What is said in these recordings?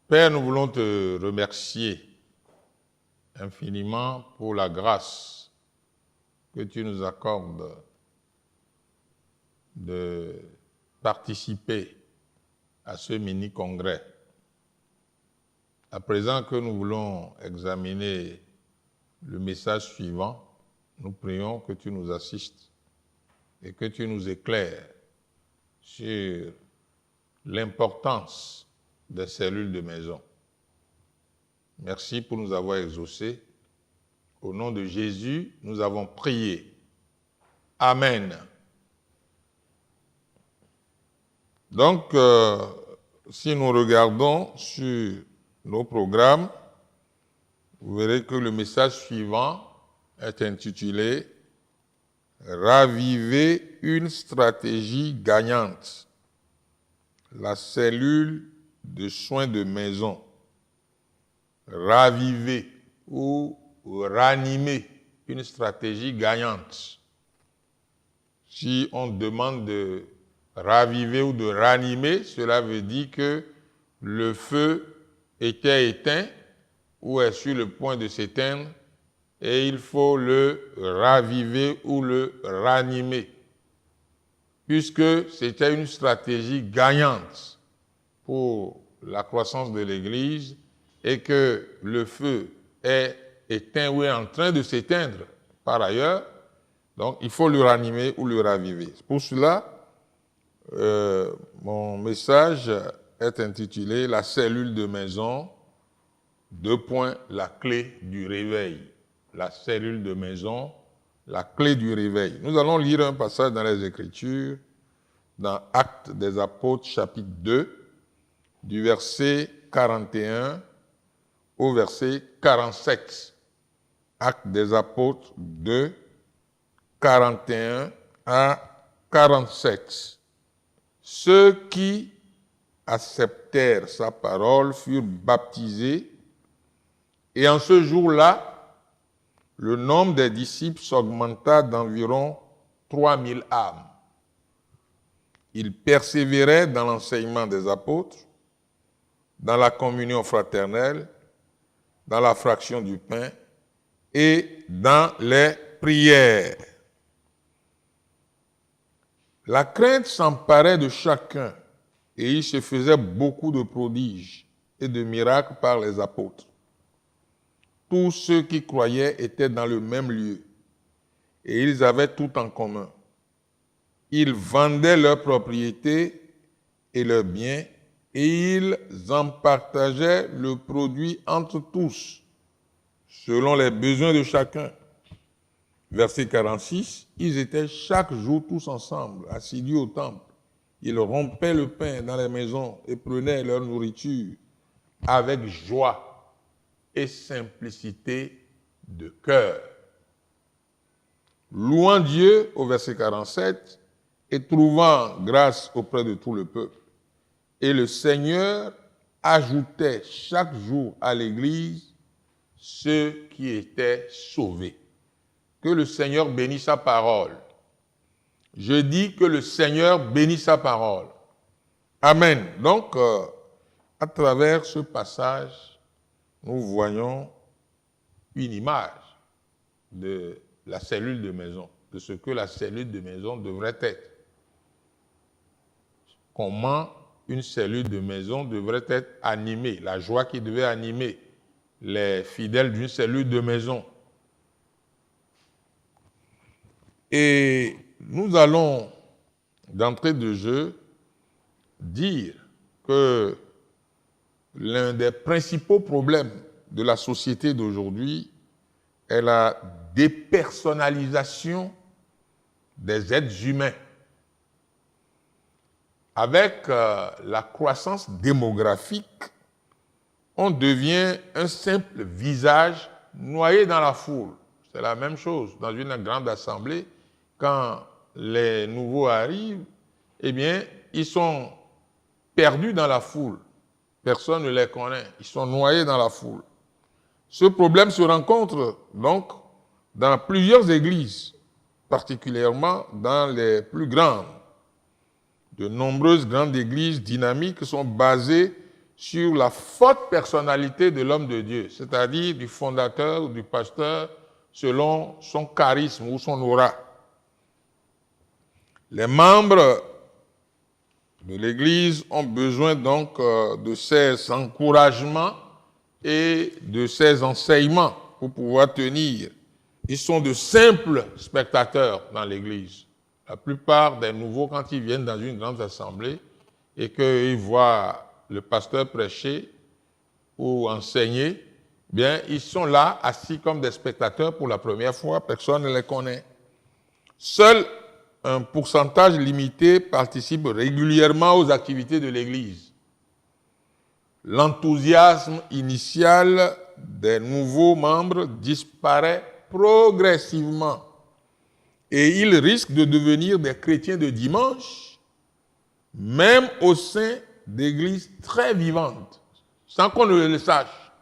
Père, nous voulons te remercier infiniment pour la grâce que tu nous accordes de participer à ce mini-congrès. À présent que nous voulons examiner le message suivant, nous prions que tu nous assistes et que tu nous éclaires sur l'importance des cellules de maison. Merci pour nous avoir exaucés. Au nom de Jésus, nous avons prié. Amen. Donc, si nous regardons sur nos programmes, vous verrez que le message suivant est intitulé « Raviver une stratégie gagnante ». La cellule de soins de maison. Raviver ou ranimer une stratégie gagnante. Si on demande de raviver ou de ranimer, cela veut dire que le feu était éteint ou est sur le point de s'éteindre et il faut le raviver ou le ranimer, puisque c'était une stratégie gagnante pour la croissance de l'Église et que le feu est éteint ou est en train de s'éteindre par ailleurs, donc il faut le ranimer ou le raviver. Pour cela, mon message est intitulé « La cellule de maison », la clé du réveil. La cellule de maison, la clé du réveil. Nous allons lire un passage dans les Écritures, dans Actes des Apôtres, chapitre 2, du verset 41 au verset 47. Actes des Apôtres 2, 41 à 47. Ceux qui acceptèrent sa parole furent baptisés, et en ce jour-là, le nombre des disciples s'augmenta d'environ 3000 âmes. Ils persévéraient dans l'enseignement des apôtres, dans la communion fraternelle, dans la fraction du pain et dans les prières. La crainte s'emparait de chacun et il se faisait beaucoup de prodiges et de miracles par les apôtres. Tous ceux qui croyaient étaient dans le même lieu et ils avaient tout en commun. Ils vendaient leurs propriétés et leurs biens et ils en partageaient le produit entre tous, selon les besoins de chacun. Verset 46, ils étaient chaque jour tous ensemble, assidus au temple. Ils rompaient le pain dans les maisons et prenaient leur nourriture avec joie et simplicité de cœur. Louant Dieu, au verset 47, et trouvant grâce auprès de tout le peuple. Et le Seigneur ajoutait chaque jour à l'Église ceux qui étaient sauvés. Que le Seigneur bénisse sa parole. Je dis que le Seigneur bénisse sa parole. Amen. Donc, à travers ce passage, nous voyons une image de la cellule de maison, de ce que la cellule de maison devrait être. Comment une cellule de maison devrait être animée, la joie qui devait animer les fidèles d'une cellule de maison. Et nous allons, d'entrée de jeu, dire que l'un des principaux problèmes de la société d'aujourd'hui est la dépersonnalisation des êtres humains. Avec la croissance démographique, on devient un simple visage noyé dans la foule. C'est la même chose dans une grande assemblée. Quand les nouveaux arrivent, eh bien, ils sont perdus dans la foule. Personne ne les connaît. Ils sont noyés dans la foule. Ce problème se rencontre donc dans plusieurs églises, particulièrement dans les plus grandes. De nombreuses grandes églises dynamiques sont basées sur la forte personnalité de l'homme de Dieu, c'est-à-dire du fondateur ou du pasteur selon son charisme ou son aura. Les membres de l'Église ont besoin donc de ces encouragements et de ces enseignements pour pouvoir tenir. Ils sont de simples spectateurs dans l'Église. La plupart des nouveaux, quand ils viennent dans une grande assemblée et qu'ils voient le pasteur prêcher ou enseigner, bien, ils sont là, assis comme des spectateurs pour la première fois, personne ne les connaît. Seul un pourcentage limité participe régulièrement aux activités de l'Église. L'enthousiasme initial des nouveaux membres disparaît progressivement et ils risquent de devenir des chrétiens de dimanche, même au sein d'églises très vivantes, sans qu'on ne le sache.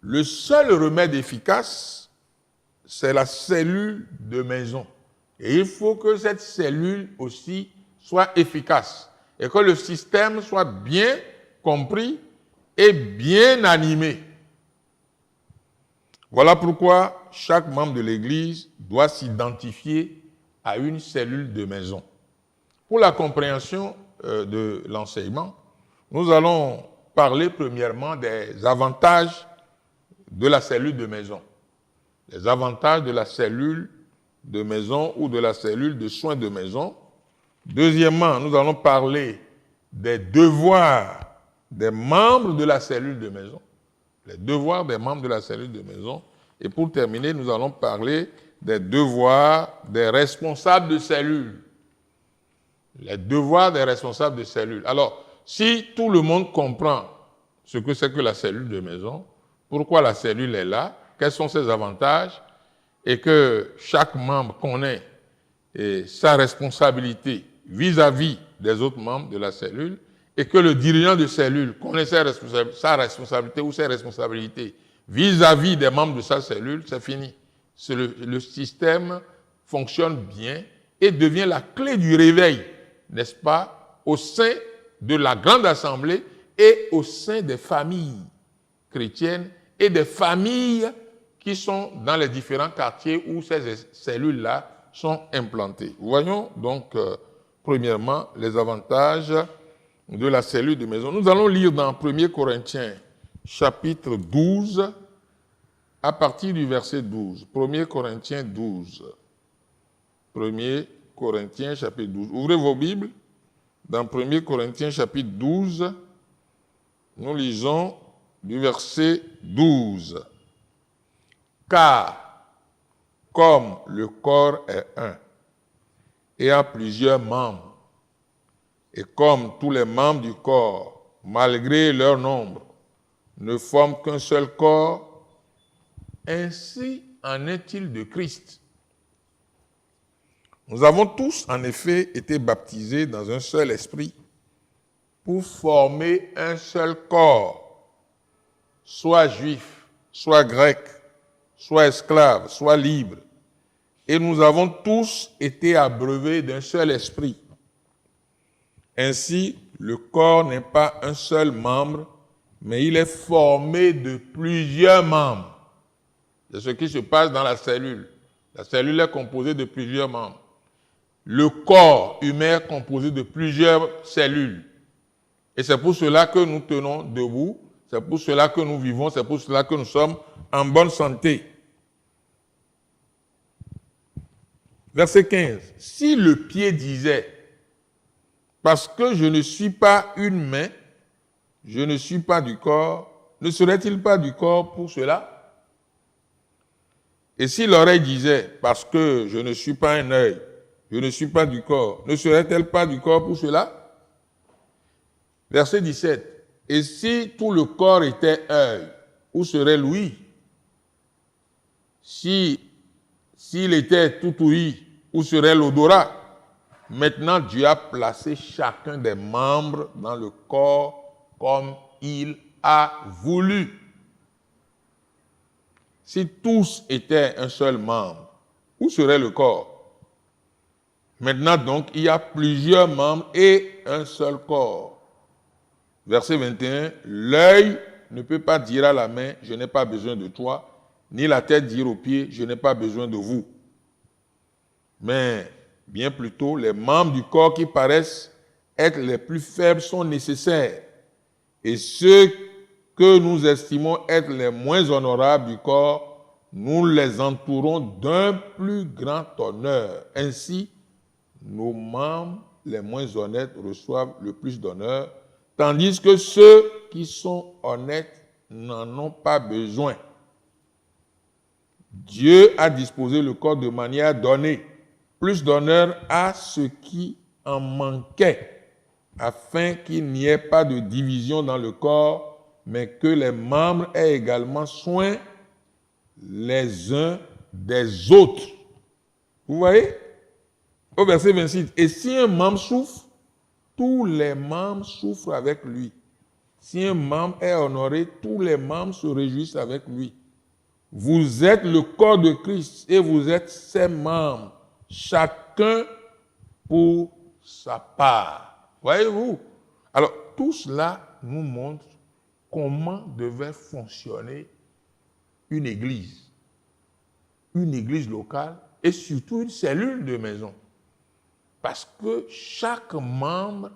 Le seul remède efficace, c'est la cellule de maison. Et il faut que cette cellule aussi soit efficace et que le système soit bien compris et bien animé. Voilà pourquoi chaque membre de l'Église doit s'identifier à une cellule de maison. Pour la compréhension de l'enseignement, nous allons parler premièrement des avantages de la cellule de maison. Les avantages de la cellule de maison ou de la cellule de soins de maison. Deuxièmement, nous allons parler des devoirs des membres de la cellule de maison. Les devoirs des membres de la cellule de maison. Et pour terminer, nous allons parler des devoirs des responsables de cellule. Les devoirs des responsables de cellule. Alors, si tout le monde comprend ce que c'est que la cellule de maison, pourquoi la cellule est là, quels sont ses avantages, et que chaque membre connaît sa responsabilité vis-à-vis des autres membres de la cellule, et que le dirigeant de cellule connaît sa responsabilité ou ses responsabilités vis-à-vis des membres de sa cellule, c'est fini. Le système fonctionne bien et devient la clé du réveil, n'est-ce pas, au sein de la grande assemblée et au sein des familles chrétiennes et des familles qui sont dans les différents quartiers où ces cellules-là sont implantées. Voyons donc, premièrement, les avantages de la cellule de maison. Nous allons lire dans 1 Corinthiens, chapitre 12, à partir du verset 12. 1 Corinthiens 12. 1 Corinthiens, chapitre 12. Ouvrez vos Bibles. Dans 1 Corinthiens, chapitre 12, nous lisons du verset 12. Car, comme le corps est un, et a plusieurs membres, et comme tous les membres du corps, malgré leur nombre, ne forment qu'un seul corps, ainsi en est-il de Christ. Nous avons tous, en effet, été baptisés dans un seul esprit pour former un seul corps, soit juif, soit grec, soit esclave, soit libre. Et nous avons tous été abreuvés d'un seul esprit. Ainsi, le corps n'est pas un seul membre, mais il est formé de plusieurs membres. C'est ce qui se passe dans la cellule. La cellule est composée de plusieurs membres. Le corps humain est composé de plusieurs cellules. Et c'est pour cela que nous tenons debout, c'est pour cela que nous vivons, c'est pour cela que nous sommes en bonne santé. Verset 15. Si le pied disait, parce que je ne suis pas une main, je ne suis pas du corps, ne serait-il pas du corps pour cela? Et si l'oreille disait, parce que je ne suis pas un œil, je ne suis pas du corps, ne serait-elle pas du corps pour cela? Verset 17. Et si tout le corps était œil, où serait l'ouïe? S'il était tout ouïe, où serait l'odorat? Maintenant, Dieu a placé chacun des membres dans le corps comme il a voulu. Si tous étaient un seul membre, où serait le corps? Maintenant donc, il y a plusieurs membres et un seul corps. Verset 21, l'œil ne peut pas dire à la main, je n'ai pas besoin de toi, ni la tête dire aux pieds, je n'ai pas besoin de vous. Mais bien plutôt, les membres du corps qui paraissent être les plus faibles sont nécessaires. Et ceux que nous estimons être les moins honorables du corps, nous les entourons d'un plus grand honneur. Ainsi, nos membres les moins honnêtes reçoivent le plus d'honneur, tandis que ceux qui sont honnêtes n'en ont pas besoin. Dieu a disposé le corps de manière à donner plus d'honneur à ce qui en manquait, afin qu'il n'y ait pas de division dans le corps, mais que les membres aient également soin les uns des autres. Vous voyez? Au verset 26, et si un membre souffre, tous les membres souffrent avec lui. Si un membre est honoré, tous les membres se réjouissent avec lui. Vous êtes le corps de Christ et vous êtes ses membres, chacun pour sa part. Voyez-vous? Alors, tout cela nous montre comment devait fonctionner une église locale et surtout une cellule de maison. Parce que chaque membre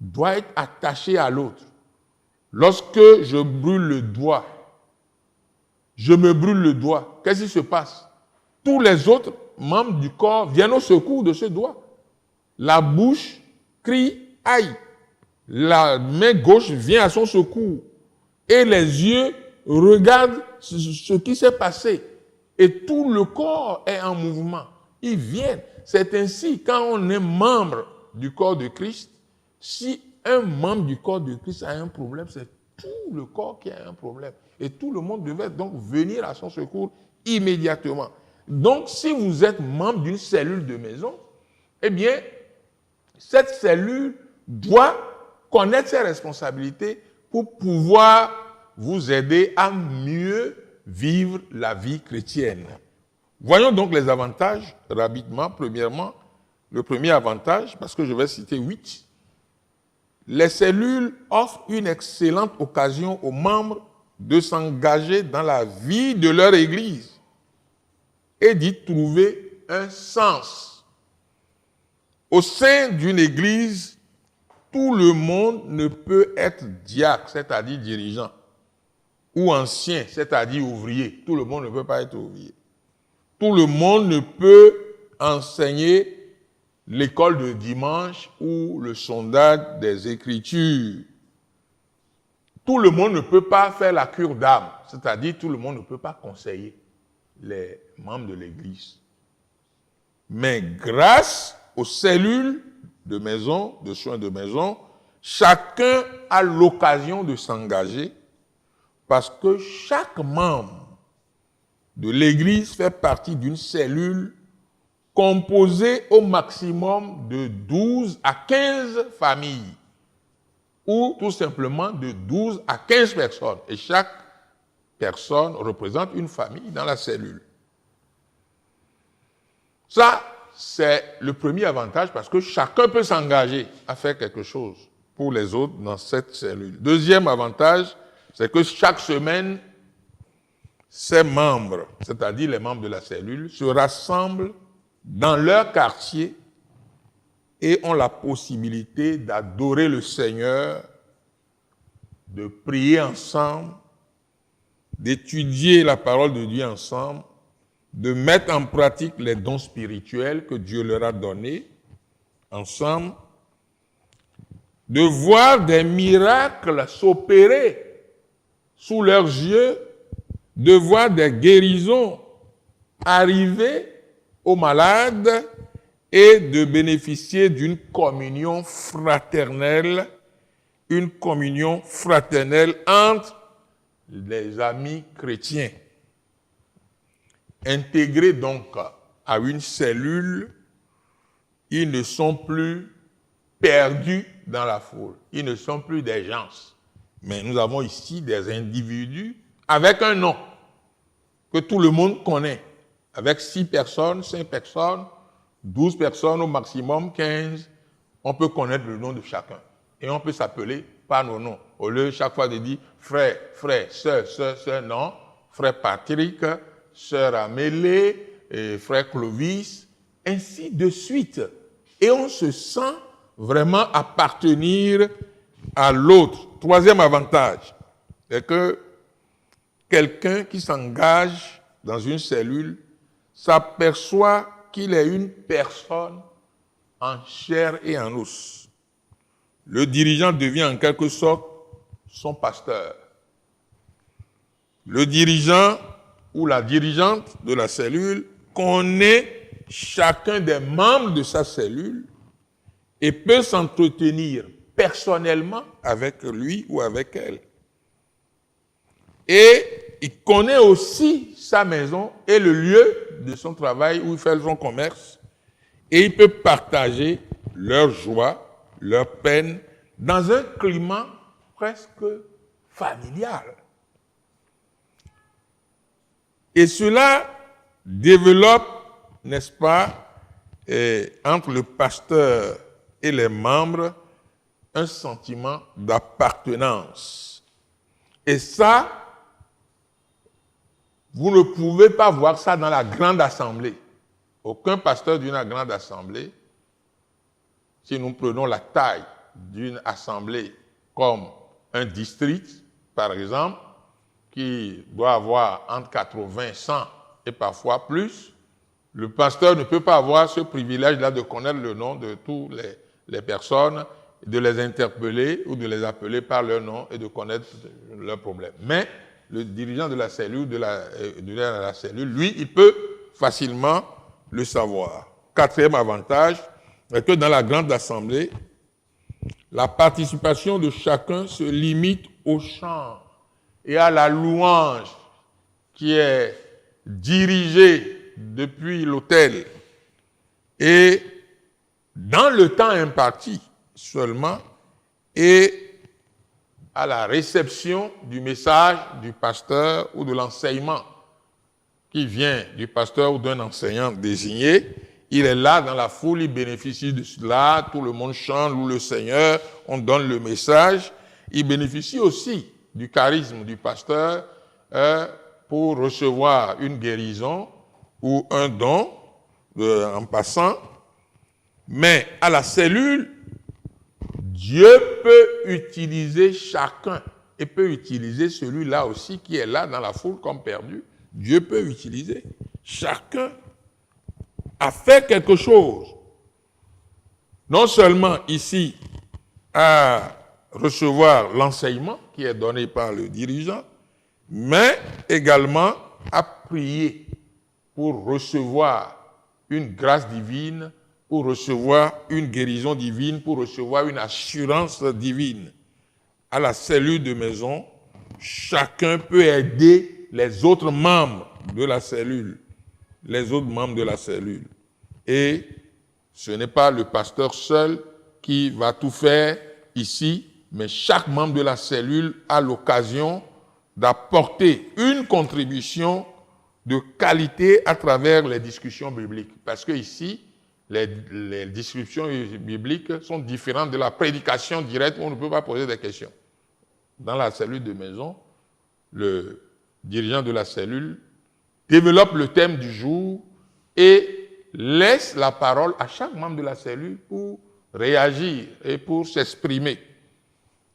doit être attaché à l'autre. Lorsque je brûle le doigt, je me brûle le doigt, qu'est-ce qui se passe? Tous les autres membres du corps viennent au secours de ce doigt. La bouche crie « aïe ». La main gauche vient à son secours. Et les yeux regardent ce qui s'est passé. Et tout le corps est en mouvement. Ils viennent. C'est ainsi, quand on est membre du corps de Christ, si un membre du corps de Christ a un problème, c'est tout le corps qui a un problème. Et tout le monde devait donc venir à son secours immédiatement. Donc, si vous êtes membre d'une cellule de maison, eh bien, cette cellule doit connaître ses responsabilités pour pouvoir vous aider à mieux vivre la vie chrétienne. Voyons donc les avantages rapidement. Premièrement, le premier avantage, parce que je vais citer 8, les cellules offrent une excellente occasion aux membres de s'engager dans la vie de leur église et d'y trouver un sens. Au sein d'une église, tout le monde ne peut être diacre, c'est-à-dire dirigeant, ou ancien, c'est-à-dire ouvrier. Tout le monde ne peut pas être ouvrier. Tout le monde ne peut enseigner l'école de dimanche ou le sondage des Écritures. Tout le monde ne peut pas faire la cure d'âme, c'est-à-dire tout le monde ne peut pas conseiller les membres de l'Église. Mais grâce aux cellules de maison, de soins de maison, chacun a l'occasion de s'engager parce que chaque membre de l'Église fait partie d'une cellule composée au maximum de 12 à 15 familles ou tout simplement de 12 à 15 personnes. Et chaque personne représente une famille dans la cellule. Ça, c'est le premier avantage parce que chacun peut s'engager à faire quelque chose pour les autres dans cette cellule. Deuxième avantage, c'est que chaque semaine, ces membres, c'est-à-dire les membres de la cellule, se rassemblent dans leur quartier et ont la possibilité d'adorer le Seigneur, de prier ensemble, d'étudier la parole de Dieu ensemble, de mettre en pratique les dons spirituels que Dieu leur a donnés ensemble, de voir des miracles s'opérer sous leurs yeux, de voir des guérisons arriver aux malades et de bénéficier d'une communion fraternelle, entre les amis chrétiens. Intégrés donc à une cellule, ils ne sont plus perdus dans la foule. Ils ne sont plus des gens. Mais nous avons ici des individus avec un nom que tout le monde connaît. Avec 6 personnes, 5 personnes, 12 personnes au maximum, 15, on peut connaître le nom de chacun. Et on peut s'appeler par nos noms. Au lieu chaque fois de dire frère, frère, sœur, sœur, sœur, non. Frère Patrick, sœur Amélie, et frère Clovis, ainsi de suite. Et on se sent vraiment appartenir à l'autre. Troisième avantage, c'est que quelqu'un qui s'engage dans une cellule s'aperçoit qu'il est une personne en chair et en os. Le dirigeant devient en quelque sorte son pasteur. Le dirigeant ou la dirigeante de la cellule connaît chacun des membres de sa cellule et peut s'entretenir personnellement avec lui ou avec elle. Et il connaît aussi sa maison et le lieu de son travail où il fait son commerce. Et il peut partager leur joie, leur peine, dans un climat presque familial. Et cela développe, n'est-ce pas, entre le pasteur et les membres, un sentiment d'appartenance. Et ça, vous ne pouvez pas voir ça dans la grande assemblée. Aucun pasteur d'une grande assemblée, si nous prenons la taille d'une assemblée comme un district, par exemple, qui doit avoir entre 80, 100 et parfois plus, le pasteur ne peut pas avoir ce privilège-là de connaître le nom de toutes les personnes, de les interpeller ou de les appeler par leur nom et de connaître leurs problèmes. Mais le dirigeant de la cellule, de la cellule, lui, il peut facilement le savoir. Quatrième avantage, c'est que dans la grande assemblée, la participation de chacun se limite au chant et à la louange qui est dirigée depuis l'autel. Et dans le temps imparti seulement, et à la réception du message du pasteur ou de l'enseignement qui vient du pasteur ou d'un enseignant désigné, il est là dans la foule, il bénéficie de cela, tout le monde chante, loue le Seigneur, on donne le message. Il bénéficie aussi du charisme du pasteur pour recevoir une guérison ou un don en passant. Mais à la cellule, Dieu peut utiliser chacun et peut utiliser celui-là aussi qui est là dans la foule comme perdu. Dieu peut utiliser. Chacun a fait quelque chose. Non seulement ici à recevoir l'enseignement qui est donné par le dirigeant, mais également à prier pour recevoir une grâce divine, pour recevoir une guérison divine, pour recevoir une assurance divine. À la cellule de maison, chacun peut aider les autres membres de la cellule, les autres membres de la cellule. Et ce n'est pas le pasteur seul qui va tout faire ici, mais chaque membre de la cellule a l'occasion d'apporter une contribution de qualité à travers les discussions bibliques. Parce que ici, les discussions bibliques sont différentes de la prédication directe où on ne peut pas poser des questions. Dans la cellule de maison, le dirigeant de la cellule développe le thème du jour et laisse la parole à chaque membre de la cellule pour réagir et pour s'exprimer.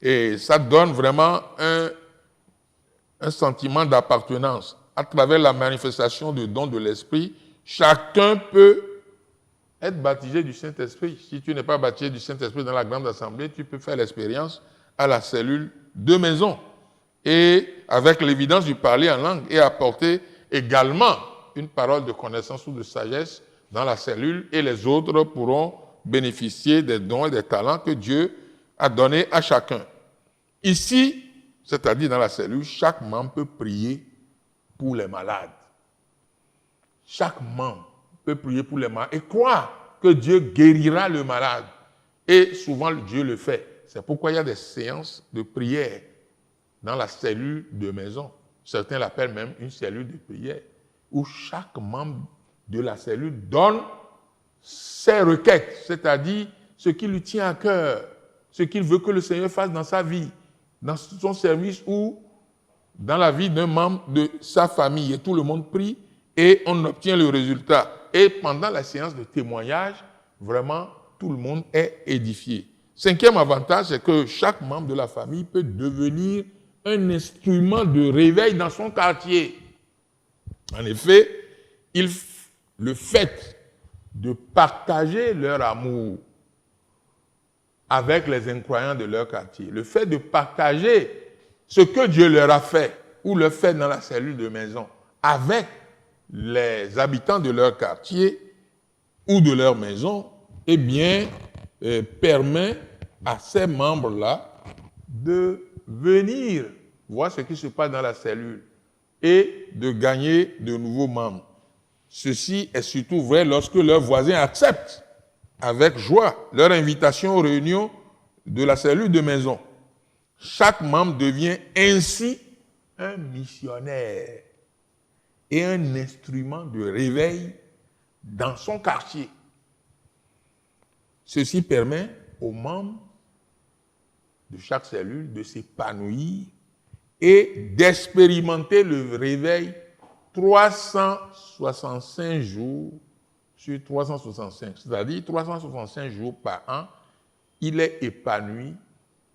Et ça donne vraiment un sentiment d'appartenance. À travers la manifestation du don de l'Esprit, chacun peut être baptisé du Saint-Esprit. Si tu n'es pas baptisé du Saint-Esprit dans la grande assemblée, tu peux faire l'expérience à la cellule de maison. Et avec l'évidence du parler en langue et apporter également une parole de connaissance ou de sagesse dans la cellule et les autres pourront bénéficier des dons et des talents que Dieu a donnés à chacun. Ici, c'est-à-dire dans la cellule, chaque membre peut prier pour les malades. Chaque membre peut prier pour les malades et croire que Dieu guérira le malade. Et souvent, Dieu le fait. C'est pourquoi il y a des séances de prière dans la cellule de maison. Certains l'appellent même une cellule de prière, où chaque membre de la cellule donne ses requêtes, c'est-à-dire ce qui lui tient à cœur, ce qu'il veut que le Seigneur fasse dans sa vie, dans son service ou dans la vie d'un membre de sa famille. Et tout le monde prie et on obtient le résultat. Et pendant la séance de témoignage, vraiment, tout le monde est édifié. Cinquième avantage, c'est que chaque membre de la famille peut devenir un instrument de réveil dans son quartier. En effet, le fait de partager leur amour avec les incroyants de leur quartier, le fait de partager ce que Dieu leur a fait ou le fait dans la cellule de maison avec les habitants de leur quartier ou de leur maison, eh bien, permet à ces membres-là de venir voir ce qui se passe dans la cellule et de gagner de nouveaux membres. Ceci est surtout vrai lorsque leurs voisins acceptent avec joie leur invitation aux réunions de la cellule de maison. Chaque membre devient ainsi un missionnaire et un instrument de réveil dans son quartier. Ceci permet aux membres de chaque cellule de s'épanouir et d'expérimenter le réveil 365 jours sur 365. C'est-à-dire 365 jours par an, il est épanoui,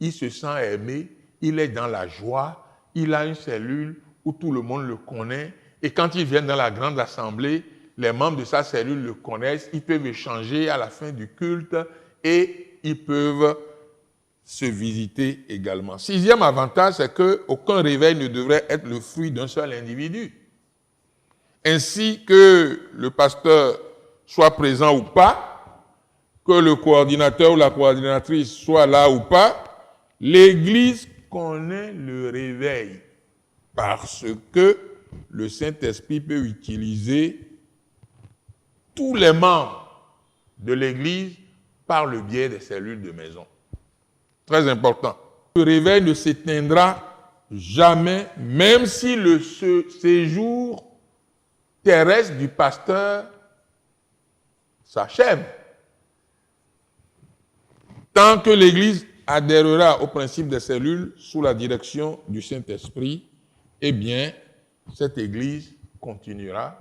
il se sent aimé, il est dans la joie, il a une cellule où tout le monde le connaît. Et quand il vient dans la grande assemblée, les membres de sa cellule le connaissent, ils peuvent échanger à la fin du culte et ils peuvent se visiter également. Sixième avantage, c'est qu'aucun réveil ne devrait être le fruit d'un seul individu. Ainsi que le pasteur soit présent ou pas, que le coordinateur ou la coordinatrice soit là ou pas, l'Église connaît le réveil parce que le Saint-Esprit peut utiliser tous les membres de l'Église par le biais des cellules de maison. Très important. Le réveil ne s'éteindra jamais, même si le séjour terrestre du pasteur s'achève. Tant que l'Église adhérera au principe des cellules sous la direction du Saint-Esprit, eh bien, cette Église continuera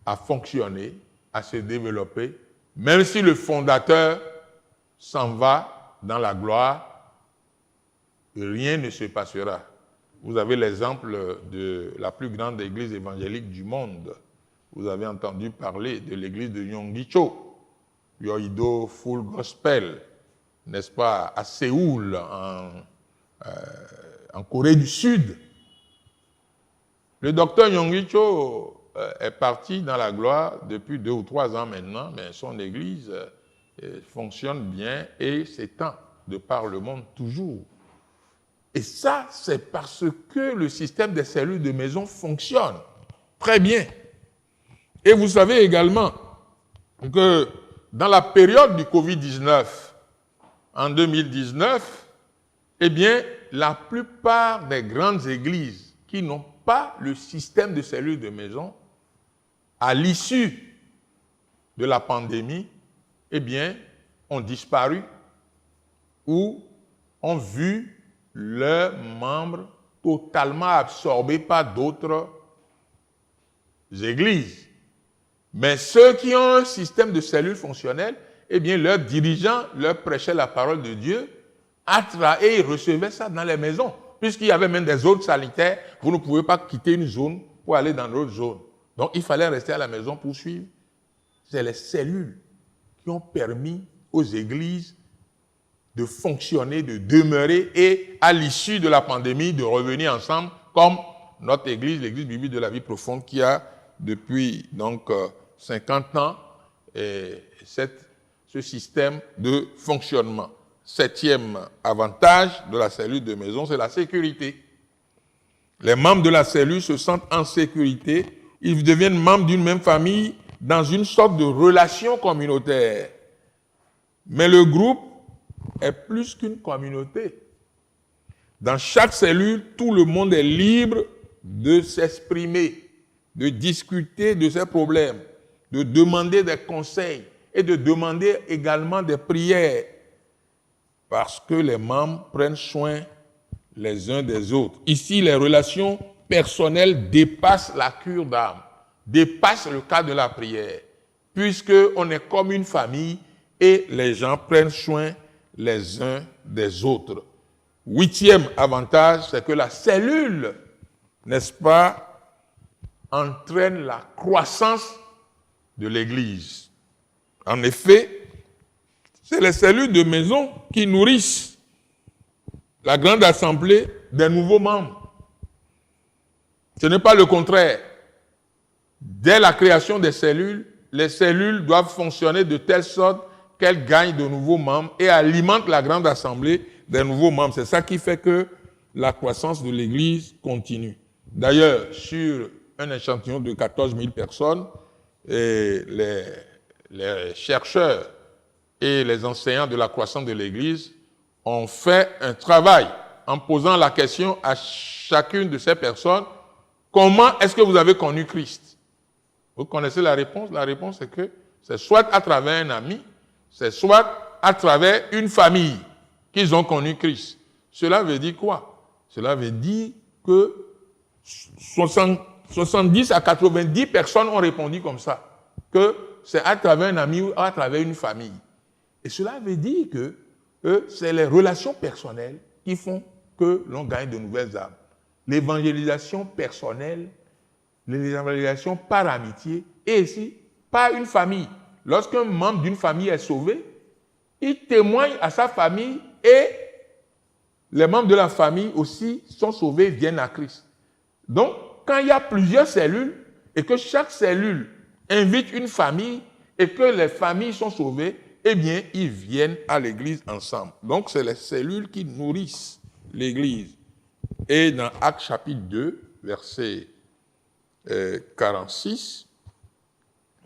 à fonctionner, à se développer, même si le fondateur s'en va dans la gloire, rien ne se passera. Vous avez l'exemple de la plus grande église évangélique du monde. Vous avez entendu parler de l'église de Yonggi-cho, Yoido Full Gospel, n'est-ce pas, à Séoul, en Corée du Sud. Le docteur Yonggi-cho est parti dans la gloire depuis 2 ou 3 ans maintenant, mais son église fonctionne bien et s'étend de par le monde toujours. Et ça, c'est parce que le système des cellules de maison fonctionne très bien. Et vous savez également que dans la période du Covid-19, en 2019, eh bien, la plupart des grandes églises qui n'ont pas le système de cellules de maison, à l'issue de la pandémie, eh bien, ont disparu ou ont vu leurs membres totalement absorbés par d'autres églises. Mais ceux qui ont un système de cellules fonctionnelles, eh bien, leurs dirigeants leur prêchaient la parole de Dieu et ils recevaient ça dans les maisons. Puisqu'il y avait même des zones sanitaires, vous ne pouvez pas quitter une zone pour aller dans l'autre zone. Donc, il fallait rester à la maison pour suivre. C'est les cellules qui ont permis aux églises de fonctionner, de demeurer et à l'issue de la pandémie de revenir ensemble comme notre église, l'église biblique de la vie profonde qui a depuis donc 50 ans ce système de fonctionnement. Septième avantage de la cellule de maison, c'est la sécurité. Les membres de la cellule se sentent en sécurité, ils deviennent membres d'une même famille dans une sorte de relation communautaire. Mais le groupe est plus qu'une communauté. Dans chaque cellule, tout le monde est libre de s'exprimer, de discuter de ses problèmes, de demander des conseils et de demander également des prières. parce que les membres prennent soin les uns des autres. Ici, les relations personnelles dépassent la cure d'âme, dépassent le cas de la prière, puisqu'on est comme une famille et les gens prennent soin les uns des autres. 8e avantage, c'est que la cellule, n'est-ce pas, entraîne la croissance de l'Église. En effet, c'est les cellules de maison qui nourrissent la grande assemblée des nouveaux membres. Ce n'est pas le contraire. Dès la création des cellules, les cellules doivent fonctionner de telle sorte qu'elles gagnent de nouveaux membres et alimentent la grande assemblée des nouveaux membres. C'est ça qui fait que la croissance de l'Église continue. D'ailleurs, sur un échantillon de 14 000 personnes, et les chercheurs et les enseignants de la croissance de l'Église ont fait un travail en posant la question à chacune de ces personnes, comment est-ce que vous avez connu Christ? Vous connaissez la réponse? La réponse est que c'est soit à travers un ami, c'est soit à travers une famille qu'ils ont connu Christ. Cela veut dire quoi? Cela veut dire que 70 à 90 personnes ont répondu comme ça, que c'est à travers un ami ou à travers une famille. Et cela veut dire que c'est les relations personnelles qui font que l'on gagne de nouvelles âmes. L'évangélisation personnelle, l'évangélisation par amitié et ici par une famille. Lorsqu'un membre d'une famille est sauvé, il témoigne à sa famille et les membres de la famille aussi sont sauvés, viennent à Christ. Donc, quand il y a plusieurs cellules et que chaque cellule invite une famille et que les familles sont sauvées, eh bien, ils viennent à l'église ensemble. Donc, c'est les cellules qui nourrissent l'église. Et dans Actes chapitre 2, verset 46,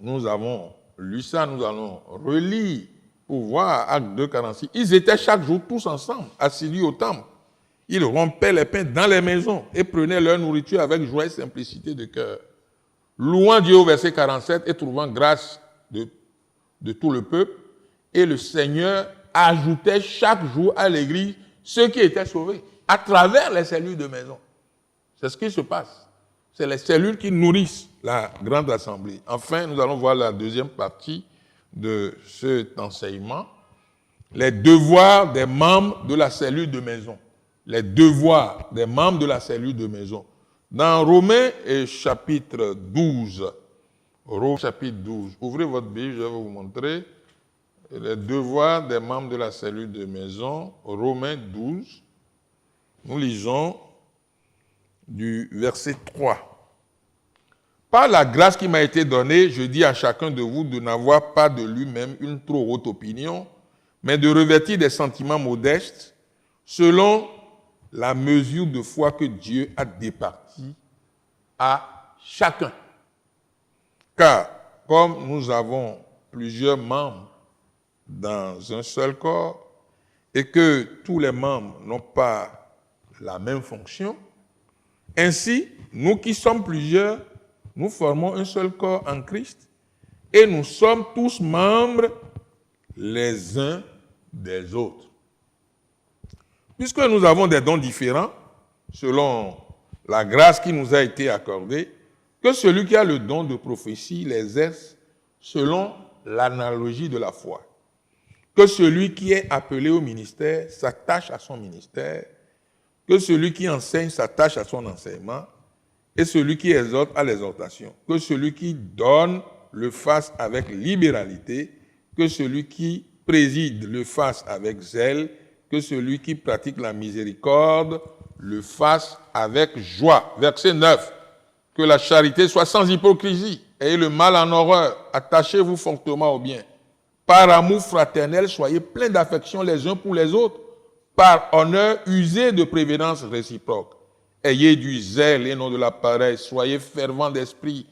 nous avons lu ça, nous allons relire pour voir Actes 2, 46. Ils étaient chaque jour tous ensemble, assidus au temple. Ils rompaient les pains dans les maisons et prenaient leur nourriture avec joie et simplicité de cœur. Louant Dieu au verset 47 et trouvant grâce de tout le peuple. Et le Seigneur ajoutait chaque jour à l'église ceux qui étaient sauvés à travers les cellules de maison. C'est ce qui se passe. C'est les cellules qui nourrissent la grande assemblée. Enfin, nous allons voir la deuxième partie de cet enseignement. Les devoirs des membres de la cellule de maison. Les devoirs des membres de la cellule de maison. Dans Romains chapitre 12, ouvrez votre Bible, je vais vous montrer les devoirs des membres de la cellule de maison. Romains 12, nous lisons du verset 3. Par la grâce qui m'a été donnée, je dis à chacun de vous de n'avoir pas de lui-même une trop haute opinion, mais de revêtir des sentiments modestes, selon la mesure de foi que Dieu a départie à chacun. Car, comme nous avons plusieurs membres dans un seul corps, et que tous les membres n'ont pas la même fonction, ainsi, nous qui sommes plusieurs, nous formons un seul corps en Christ, et nous sommes tous membres les uns des autres. Puisque nous avons des dons différents, selon la grâce qui nous a été accordée, que celui qui a le don de prophétie les exerce selon l'analogie de la foi. Que celui qui est appelé au ministère s'attache à son ministère, que celui qui enseigne s'attache à son enseignement, et celui qui exhorte à l'exhortation. Que celui qui donne le fasse avec libéralité, que celui qui préside le fasse avec zèle, que celui qui pratique la miséricorde le fasse avec joie. Verset 9. Que la charité soit sans hypocrisie. Ayez le mal en horreur. Attachez-vous fortement au bien. Par amour fraternel, soyez pleins d'affection les uns pour les autres. Par honneur, usez de prévenance réciproque. Ayez du zèle et non de la paresse. Soyez fervents d'esprit.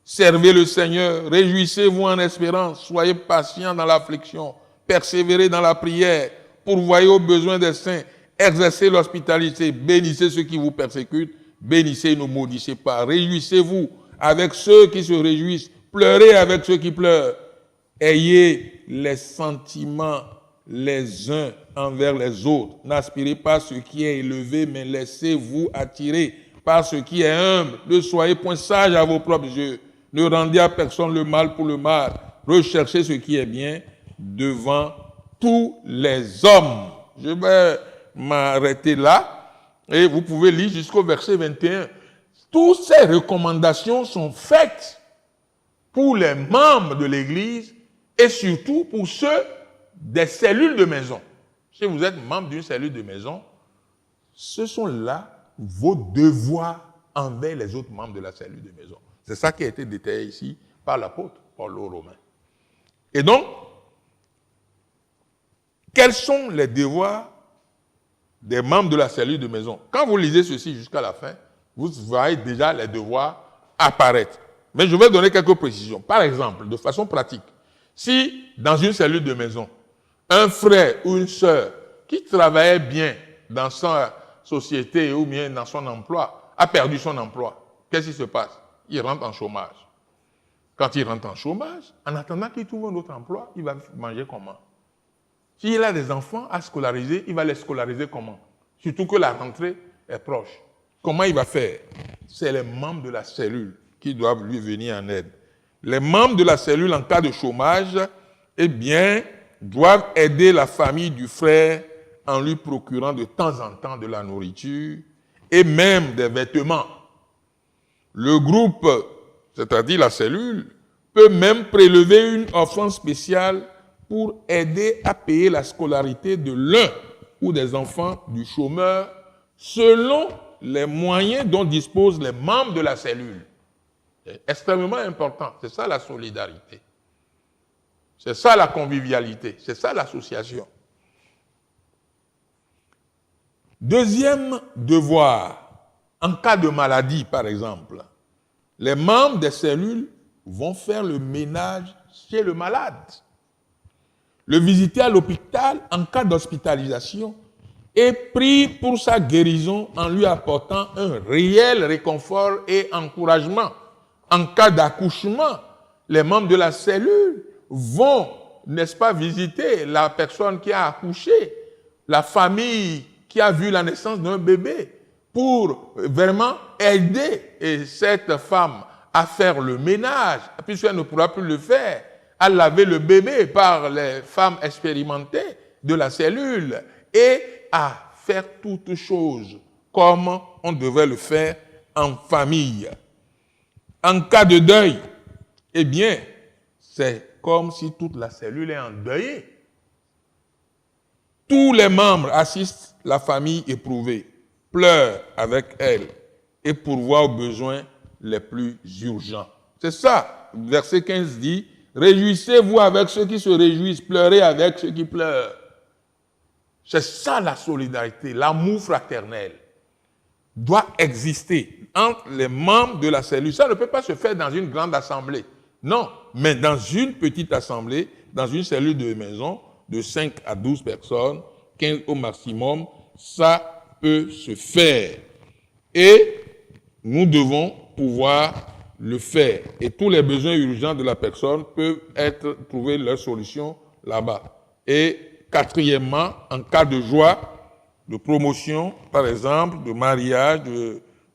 Servez le Seigneur. Réjouissez-vous en espérance. Soyez patients dans l'affliction. Persévérez dans la prière. Pourvoyez aux besoins des saints. Exercez l'hospitalité. Bénissez ceux qui vous persécutent. Bénissez et ne maudissez pas. Réjouissez-vous avec ceux qui se réjouissent. Pleurez avec ceux qui pleurent. Ayez les sentiments les uns envers les autres. N'aspirez pas ce qui est élevé, mais laissez-vous attirer par ce qui est humble. Ne soyez point sages à vos propres yeux. Ne rendez à personne le mal pour le mal. Recherchez ce qui est bien devant tous les hommes. Je vais m'arrêter là et vous pouvez lire jusqu'au verset 21. Toutes ces recommandations sont faites pour les membres de l'Église et surtout pour ceux des cellules de maison. Si vous êtes membre d'une cellule de maison, ce sont là vos devoirs envers les autres membres de la cellule de maison. C'est ça qui a été détaillé ici par l'apôtre Paul aux Romains. Et donc, quels sont les devoirs des membres de la cellule de maison? Quand vous lisez ceci jusqu'à la fin, vous voyez déjà les devoirs apparaître. Mais je vais donner quelques précisions. Par exemple, de façon pratique, si dans une cellule de maison, un frère ou une sœur qui travaillait bien dans sa société ou bien dans son emploi a perdu son emploi, qu'est-ce qui se passe? Il rentre en chômage. Quand il rentre en chômage, en attendant qu'il trouve un autre emploi, il va manger comment? S'il a des enfants à scolariser, il va les scolariser comment? Surtout que la rentrée est proche. Comment il va faire? C'est les membres de la cellule qui doivent lui venir en aide. Les membres de la cellule en cas de chômage, eh bien, doivent aider la famille du frère en lui procurant de temps en temps de la nourriture et même des vêtements. Le groupe, c'est-à-dire la cellule, peut même prélever une offrande spéciale pour aider à payer la scolarité de l'un ou des enfants du chômeur selon les moyens dont disposent les membres de la cellule. C'est extrêmement important. C'est ça la solidarité. C'est ça la convivialité. C'est ça l'association. Deuxième devoir, en cas de maladie par exemple, les membres des cellules vont faire le ménage chez le malade, le visiter à l'hôpital en cas d'hospitalisation et prier pour sa guérison en lui apportant un réel réconfort et encouragement. En cas d'accouchement, les membres de la cellule vont, n'est-ce pas, visiter la personne qui a accouché, la famille qui a vu la naissance d'un bébé, pour vraiment aider cette femme à faire le ménage, puisqu'elle ne pourra plus le faire, à laver le bébé par les femmes expérimentées de la cellule et à faire toutes choses comme on devrait le faire en famille. En cas de deuil, eh bien, c'est comme si toute la cellule est endeuillée. Tous les membres assistent la famille éprouvée, pleurent avec elle et pourvoient aux besoins les plus urgents. C'est ça, verset 15 dit, « Réjouissez-vous avec ceux qui se réjouissent, pleurez avec ceux qui pleurent. » C'est ça la solidarité, l'amour fraternel doit exister entre les membres de la cellule. Ça ne peut pas se faire dans une grande assemblée. Non, mais dans une petite assemblée, dans une cellule de maison de 5 à 12 personnes, 15 au maximum, ça peut se faire. Et nous devons pouvoir le faire. Et tous les besoins urgents de la personne peuvent trouver leur solution là-bas. Et quatrièmement, en cas de joie, de promotion, par exemple, de mariage,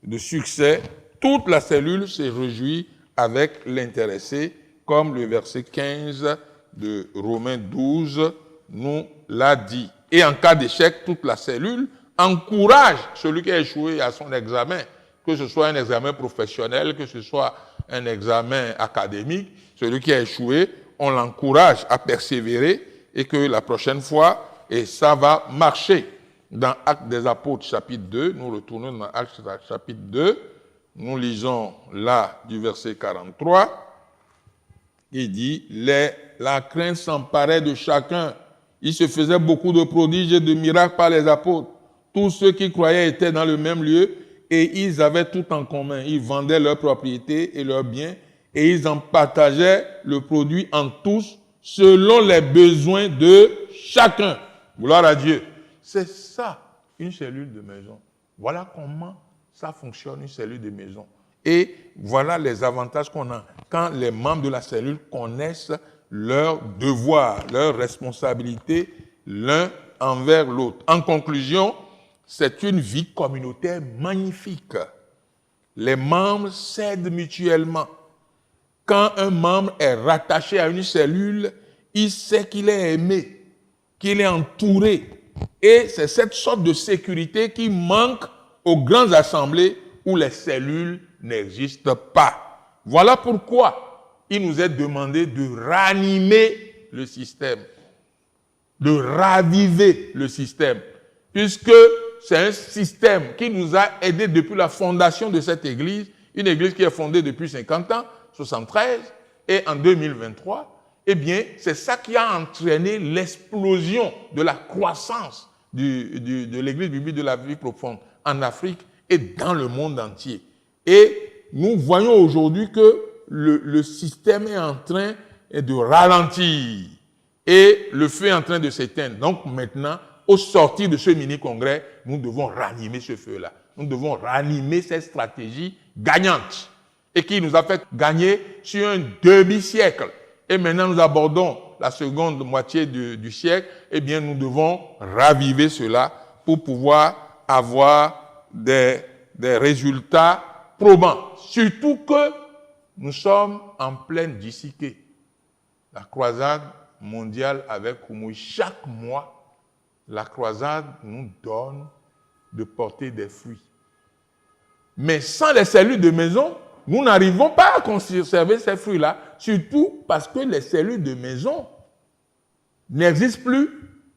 de succès, toute la cellule se réjouit avec l'intéressé, comme le verset 15 de Romains 12 nous l'a dit. Et en cas d'échec, toute la cellule encourage celui qui a échoué à son examen, que ce soit un examen professionnel, que ce soit un examen académique, celui qui a échoué, on l'encourage à persévérer et que la prochaine fois, et ça va marcher. Dans Actes des Apôtres, chapitre 2, nous retournons dans Actes chapitre 2, nous lisons là du verset 43, il dit, la crainte s'emparait de chacun, il se faisait beaucoup de prodiges et de miracles par les apôtres. Tous ceux qui croyaient étaient dans le même lieu et ils avaient tout en commun. Ils vendaient leurs propriétés et leurs biens et ils en partageaient le produit en tous selon les besoins de chacun. Gloire à Dieu. C'est ça, une cellule de maison. Voilà comment ça fonctionne, une cellule de maison. Et voilà les avantages qu'on a quand les membres de la cellule connaissent leurs devoirs, leurs responsabilités l'un envers l'autre. En conclusion, c'est une vie communautaire magnifique. Les membres s'aident mutuellement. Quand un membre est rattaché à une cellule, il sait qu'il est aimé, qu'il est entouré. Et c'est cette sorte de sécurité qui manque aux grandes assemblées où les cellules n'existent pas. Voilà pourquoi il nous est demandé de ranimer le système, de raviver le système, puisque c'est un système qui nous a aidés depuis la fondation de cette église, une église qui est fondée depuis 50 ans, 73, et en 2023, eh bien, c'est ça qui a entraîné l'explosion de la croissance de l'église biblique de la vie profonde en Afrique et dans le monde entier. Et nous voyons aujourd'hui que le système est en train de ralentir et le feu est en train de s'éteindre. Donc maintenant, au sortir de ce mini-congrès, nous devons ranimer ce feu-là. Nous devons ranimer cette stratégie gagnante et qui nous a fait gagner sur un demi-siècle. Et maintenant, nous abordons la seconde moitié du siècle. Eh bien, nous devons raviver cela pour pouvoir avoir des résultats probants. Surtout que nous sommes en pleine dissiquée. La croisade mondiale avec Koumoui, chaque mois, la croisade nous donne de porter des fruits. Mais sans les cellules de maison, nous n'arrivons pas à conserver ces fruits-là, surtout parce que les cellules de maison n'existent plus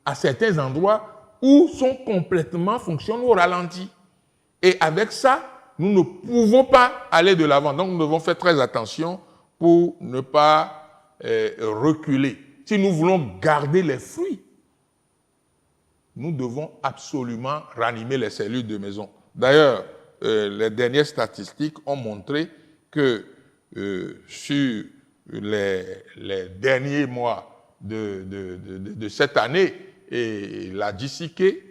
à certains endroits où sont complètement fonctionnent au ralenti. Et avec ça, nous ne pouvons pas aller de l'avant. Donc nous devons faire très attention pour ne pas reculer. Si nous voulons garder les fruits, nous devons absolument ranimer les cellules de maison. D'ailleurs, les dernières statistiques ont montré que sur les derniers mois de cette année, et la DCK,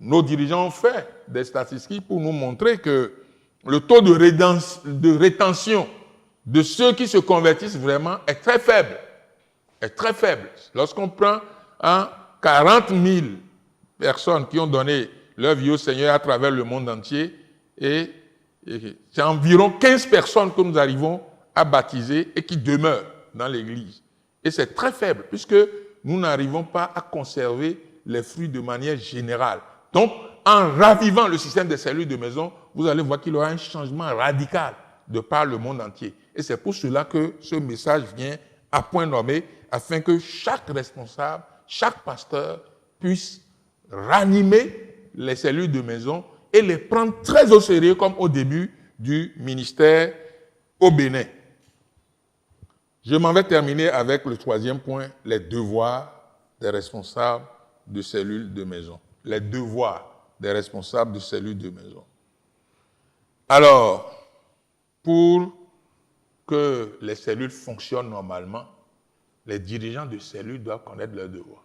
nos dirigeants ont fait des statistiques pour nous montrer que le taux de rétention de ceux qui se convertissent vraiment est très faible. Est très faible. Lorsqu'on prend 40 000 personnes qui ont donné leur vie au Seigneur à travers le monde entier, et c'est environ 15 personnes que nous arrivons à baptiser et qui demeurent dans l'Église. Et c'est très faible, puisque nous n'arrivons pas à conserver les fruits de manière générale. Donc, en ravivant le système des cellules de maison, vous allez voir qu'il y aura un changement radical de par le monde entier. Et c'est pour cela que ce message vient à point nommé, afin que chaque responsable, chaque pasteur puisse ranimer les cellules de maison et les prendre très au sérieux, comme au début du ministère au Bénin. Je m'en vais terminer avec le troisième point, les devoirs des responsables de cellules de maison. Les devoirs des responsables de cellules de maison. Alors, pour que les cellules fonctionnent normalement, les dirigeants de cellules doivent connaître leurs devoirs.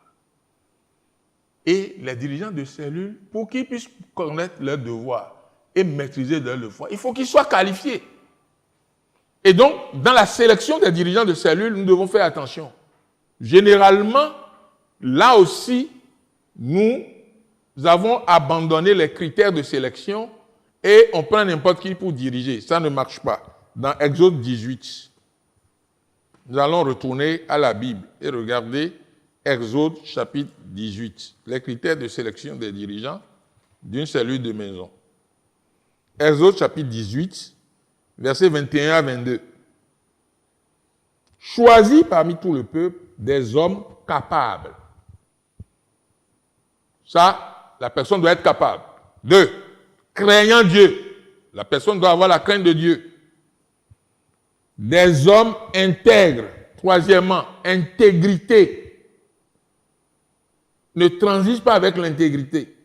Et les dirigeants de cellules, pour qu'ils puissent connaître leurs devoirs et maîtriser leurs devoirs, il faut qu'ils soient qualifiés. Et donc, dans la sélection des dirigeants de cellules, nous devons faire attention. Généralement, là aussi, nous avons abandonné les critères de sélection et on prend n'importe qui pour diriger. Ça ne marche pas. Dans Exode 18, nous allons retourner à la Bible et regarder Exode chapitre 18, les critères de sélection des dirigeants d'une cellule de maison. Exode chapitre 18, versets 21 à 22. Choisis parmi tout le peuple des hommes capables. Ça, la personne doit être capable. 2. Craignant Dieu. La personne doit avoir la crainte de Dieu. Des hommes intègres. Troisièmement, intégrité. Ne transige pas avec l'intégrité.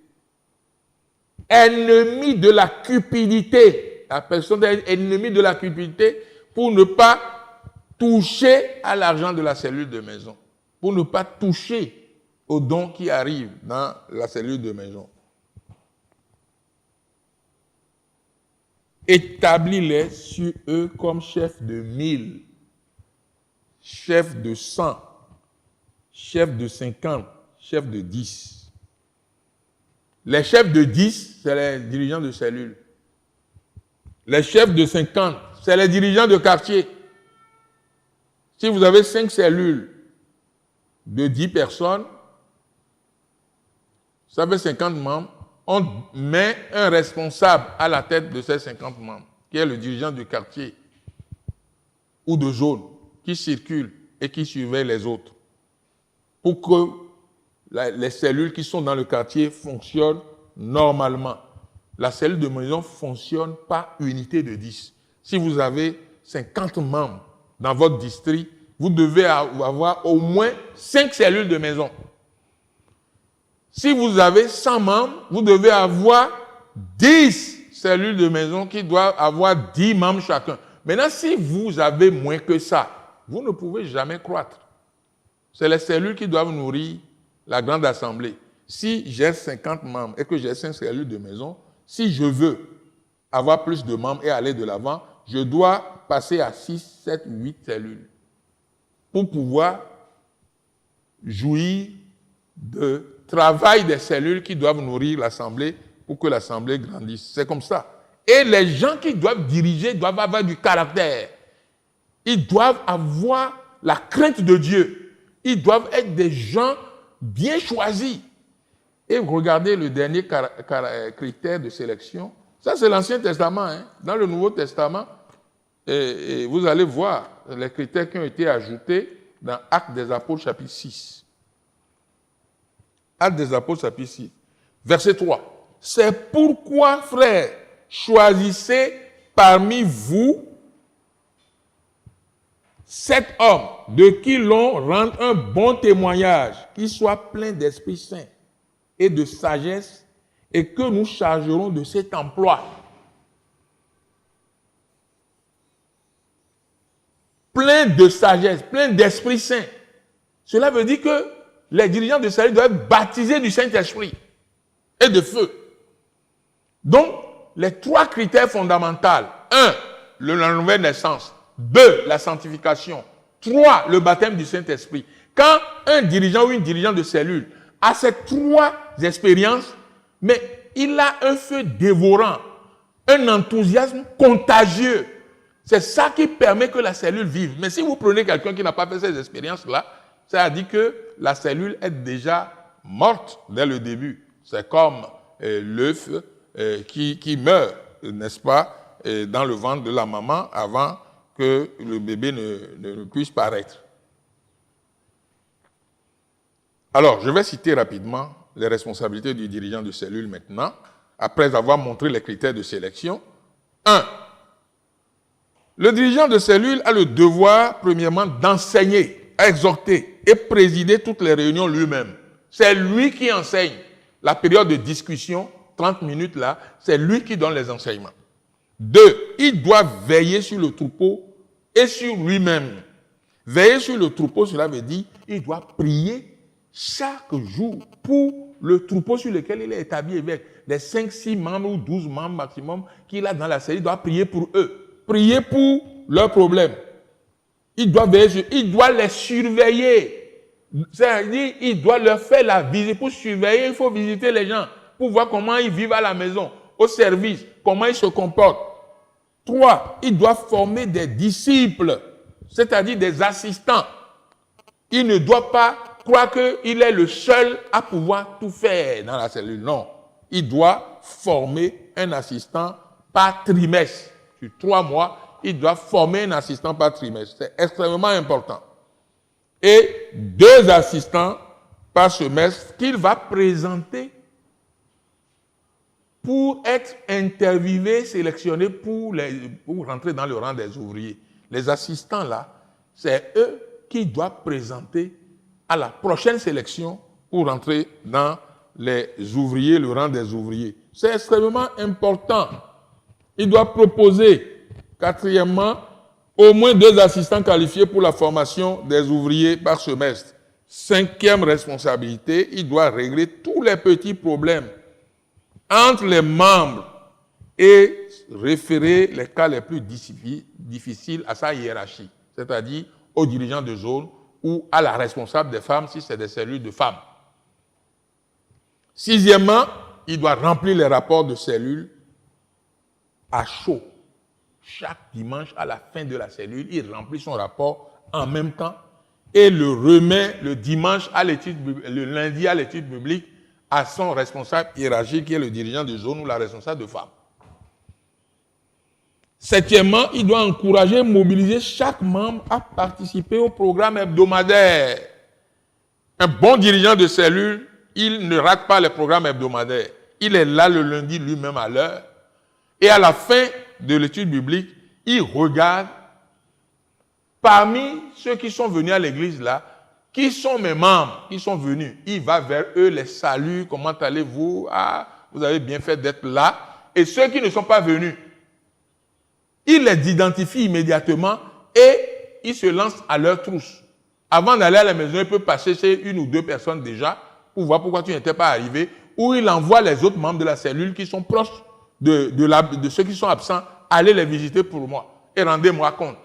Ennemi de la cupidité. La personne est ennemie de la cupidité pour ne pas toucher à l'argent de la cellule de maison. Pour ne pas toucher aux dons qui arrivent dans la cellule de maison. Établis-les sur eux comme chefs de 1000, chefs de 100, chefs de 50, chefs de 10. Les chefs de 10, c'est les dirigeants de cellules. Les chefs de 50, c'est les dirigeants de quartier. Si vous avez 5 cellules de 10 personnes, ça fait 50 membres, on met un responsable à la tête de ces 50 membres, qui est le dirigeant du quartier ou de zone, qui circule et qui surveille les autres, pour que les cellules qui sont dans le quartier fonctionnent normalement. La cellule de maison fonctionne par unité de 10. Si vous avez 50 membres dans votre district, vous devez avoir au moins 5 cellules de maison. Si vous avez 100 membres, vous devez avoir 10 cellules de maison qui doivent avoir 10 membres chacun. Maintenant, si vous avez moins que ça, vous ne pouvez jamais croître. C'est les cellules qui doivent nourrir la grande assemblée. Si j'ai 50 membres et que j'ai 5 cellules de maison, si je veux avoir plus de membres et aller de l'avant, je dois passer à 6, 7, 8 cellules pour pouvoir jouir de travail des cellules qui doivent nourrir l'assemblée pour que l'assemblée grandisse. C'est comme ça. Et les gens qui doivent diriger doivent avoir du caractère. Ils doivent avoir la crainte de Dieu. Ils doivent être des gens bien choisis. Et regardez le dernier critère de sélection. Ça, c'est l'Ancien Testament. Hein. Dans le Nouveau Testament, et vous allez voir les critères qui ont été ajoutés dans Actes des Apôtres, chapitre 6. Actes des Apôtres, chapitre 6. Verset 3. C'est pourquoi, frères, choisissez parmi vous 7 hommes de qui l'on rende un bon témoignage, qui soit plein d'Esprit Saint et de sagesse, et que nous chargerons de cet emploi. Plein de sagesse, plein d'Esprit Saint. Cela veut dire que les dirigeants de salut doivent être baptisés du Saint-Esprit et de feu. Donc, les 3 critères fondamentaux. 1, la nouvelle naissance. 2, la sanctification. 3, le baptême du Saint-Esprit. Quand un dirigeant ou une dirigeante de cellule a ces 3 expériences, mais il a un feu dévorant, un enthousiasme contagieux. C'est ça qui permet que la cellule vive. Mais si vous prenez quelqu'un qui n'a pas fait ces expériences-là, ça a dit que la cellule est déjà morte dès le début. C'est comme l'œuf qui meurt, n'est-ce pas, dans le ventre de la maman avant que le bébé ne puisse paraître. Alors, je vais citer rapidement les responsabilités du dirigeant de cellule maintenant, après avoir montré les critères de sélection. 1. Le dirigeant de cellule a le devoir, premièrement, d'enseigner, exhorter et présider toutes les réunions lui-même. C'est lui qui enseigne. La période de discussion, 30 minutes là, c'est lui qui donne les enseignements. 2. Il doit veiller sur le troupeau et sur lui-même. Veiller sur le troupeau, cela veut dire il doit prier chaque jour pour le troupeau sur lequel il est établi évêque. Les 5, 6 membres ou 12 membres maximum qu'il a dans la cellule, il doit prier pour eux. Prier pour leurs problèmes. Il doit veiller, il doit les surveiller. C'est-à-dire, il doit leur faire la visite. Pour surveiller, il faut visiter les gens, pour voir comment ils vivent à la maison, au service, comment ils se comportent. 3, il doit former des disciples, c'est-à-dire des assistants. Il ne doit pas croire qu'il est le seul à pouvoir tout faire dans la cellule. Non, il doit former un assistant par trimestre. Sur 3 mois, il doit former un assistant par trimestre. C'est extrêmement important. Et 2 assistants par semestre qu'il va présenter pour être interviewés, sélectionnés pour rentrer dans le rang des ouvriers. Les assistants là, c'est eux qui doivent présenter à la prochaine sélection pour rentrer dans les ouvriers, le rang des ouvriers. C'est extrêmement important. Il doit proposer, 4e, au moins 2 assistants qualifiés pour la formation des ouvriers par semestre. 5e responsabilité, il doit régler tous les petits problèmes entre les membres et référer les cas les plus difficiles à sa hiérarchie, c'est-à-dire aux dirigeants de zone ou à la responsable des femmes si c'est des cellules de femmes. Sixièmement, il doit remplir les rapports de cellule à chaud. Chaque dimanche, à la fin de la cellule, il remplit son rapport en même temps et le remet le dimanche à l'étude, le lundi à l'étude biblique à son responsable hiérarchique qui est le dirigeant de zone ou la responsable de femme. Septièmement, il doit encourager, mobiliser chaque membre à participer au programme hebdomadaire. Un bon dirigeant de cellule, il ne rate pas les programmes hebdomadaires. Il est là le lundi lui-même à l'heure. Et à la fin de l'étude biblique, il regarde parmi ceux qui sont venus à l'église là, qui sont mes membres, qui sont venus. Il va vers eux, les salue, comment allez-vous? Ah, vous avez bien fait d'être là. Et ceux qui ne sont pas venus, il les identifie immédiatement et il se lance à leur trousse. Avant d'aller à la maison, il peut passer chez une ou deux personnes déjà pour voir pourquoi tu n'étais pas arrivé, ou il envoie les autres membres de la cellule qui sont proches de ceux qui sont absents, aller les visiter pour moi et rendez-moi compte.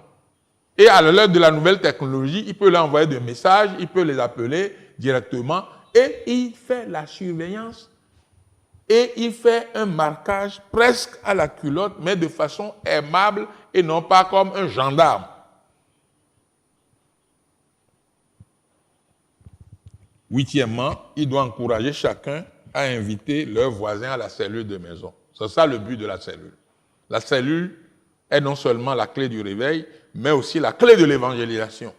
Et à l'heure de la nouvelle technologie, il peut leur envoyer des messages, il peut les appeler directement et il fait la surveillance et il fait un marquage presque à la culotte, mais de façon aimable et non pas comme un gendarme. Huitièmement, il doit encourager chacun à inviter leurs voisins à la cellule de maison. C'est ça le but de la cellule. La cellule est non seulement la clé du réveil, mais aussi la clé de l'évangélisation.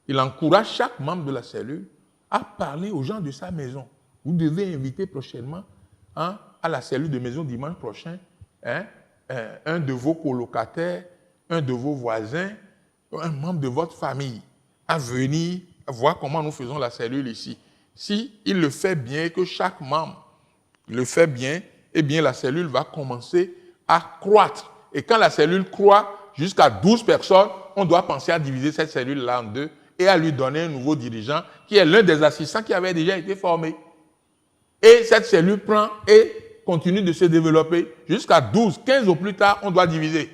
Il encourage chaque membre de la cellule à parler aux gens de sa maison. Vous devez inviter prochainement à la cellule de maison dimanche prochain un de vos colocataires, un de vos voisins, un membre de votre famille à venir voir comment nous faisons la cellule ici. Si il le fait bien, que chaque membre le fait bien, eh bien la cellule va commencer à croître. Et quand la cellule croît jusqu'à 12 personnes, on doit penser à diviser cette cellule-là en deux et à lui donner un nouveau dirigeant qui est l'un des assistants qui avait déjà été formé. Et cette cellule prend et continue de se développer jusqu'à 12, 15 au plus tard, on doit diviser.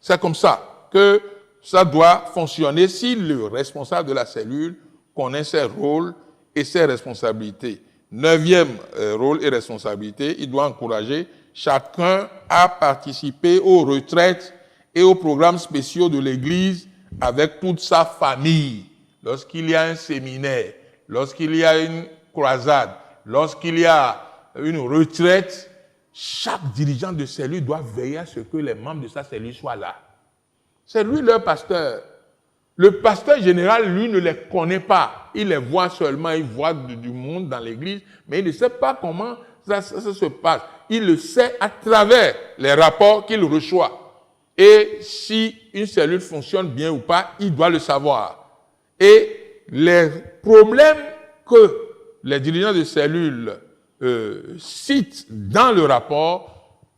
C'est comme ça que ça doit fonctionner si le responsable de la cellule connaît ses rôles et ses responsabilités. Neuvième rôle et responsabilité, il doit encourager chacun à participer aux retraites et aux programmes spéciaux de l'Église avec toute sa famille. Lorsqu'il y a un séminaire, lorsqu'il y a une croisade, lorsqu'il y a une retraite, chaque dirigeant de cellule doit veiller à ce que les membres de sa cellule soient là. C'est lui leur pasteur. Le pasteur général, lui, ne les connaît pas. Il les voit seulement, il voit du monde dans l'église, mais il ne sait pas comment ça se passe. Il le sait à travers les rapports qu'il reçoit. Et si une cellule fonctionne bien ou pas, il doit le savoir. Et les problèmes que les dirigeants de cellules citent dans le rapport,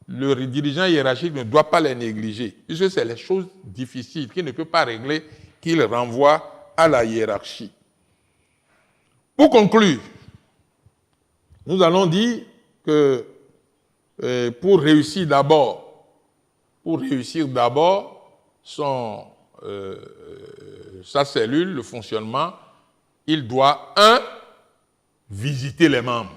le dirigeant hiérarchique ne doit pas les négliger, puisque c'est les choses difficiles qu'il ne peut pas régler, qu'il renvoie à la hiérarchie. Pour conclure, nous allons dire que pour réussir d'abord sa cellule, le fonctionnement, il doit, visiter les membres.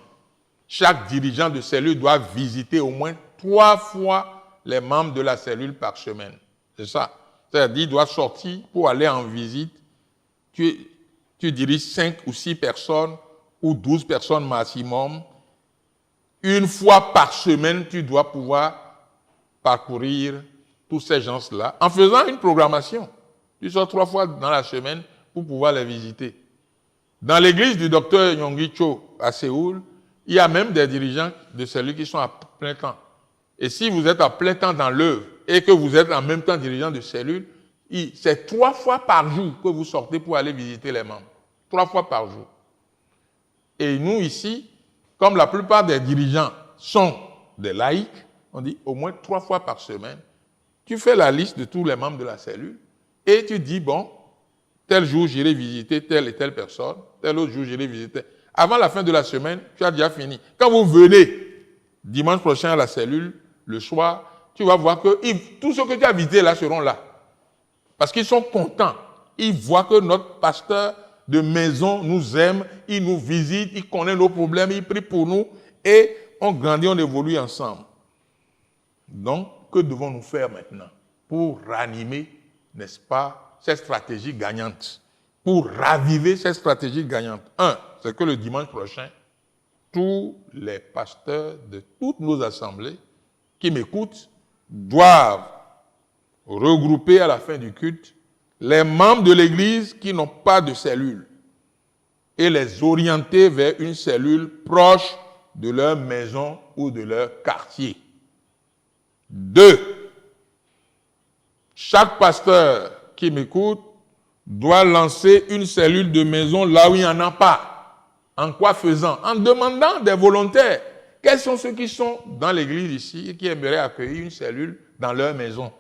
Chaque dirigeant de cellule doit visiter au moins 3 fois les membres de la cellule par semaine. C'est ça. C'est-à-dire, il doit sortir pour aller en visite. Tu diriges 5 ou 6 personnes ou 12 personnes maximum. Une fois par semaine, tu dois pouvoir parcourir tous ces gens-là en faisant une programmation. Tu sors 3 fois dans la semaine pour pouvoir les visiter. Dans l'église du docteur Yonggi Cho à Séoul, il y a même des dirigeants de cellules qui sont à plein temps. Et si vous êtes à plein temps dans l'œuvre et que vous êtes en même temps dirigeant de cellule, c'est 3 fois par jour que vous sortez pour aller visiter les membres. 3 fois par jour. Et nous ici, comme la plupart des dirigeants sont des laïcs, on dit au moins 3 fois par semaine, tu fais la liste de tous les membres de la cellule et tu dis, bon, tel jour j'irai visiter telle et telle personne, tel autre jour j'irai visiter. Avant la fin de la semaine, tu as déjà fini. Quand vous venez dimanche prochain à la cellule, le soir, tu vas voir que tous ceux que tu as visités là seront là. Parce qu'ils sont contents. Ils voient que notre pasteur de maison nous aime, il nous visite, il connaît nos problèmes, il prie pour nous et on grandit, on évolue ensemble. Donc, que devons-nous faire maintenant pour ranimer, n'est-ce pas, cette stratégie gagnante, pour raviver cette stratégie gagnante? Un, c'est que le dimanche prochain, tous les pasteurs de toutes nos assemblées qui m'écoutent doivent regrouper à la fin du culte les membres de l'Église qui n'ont pas de cellule et les orienter vers une cellule proche de leur maison ou de leur quartier. 2. Chaque pasteur qui m'écoute doit lancer une cellule de maison là où il n'y en a pas. En quoi faisant? En demandant des volontaires. Quels sont ceux qui sont dans l'église ici et qui aimeraient accueillir une cellule dans leur maison?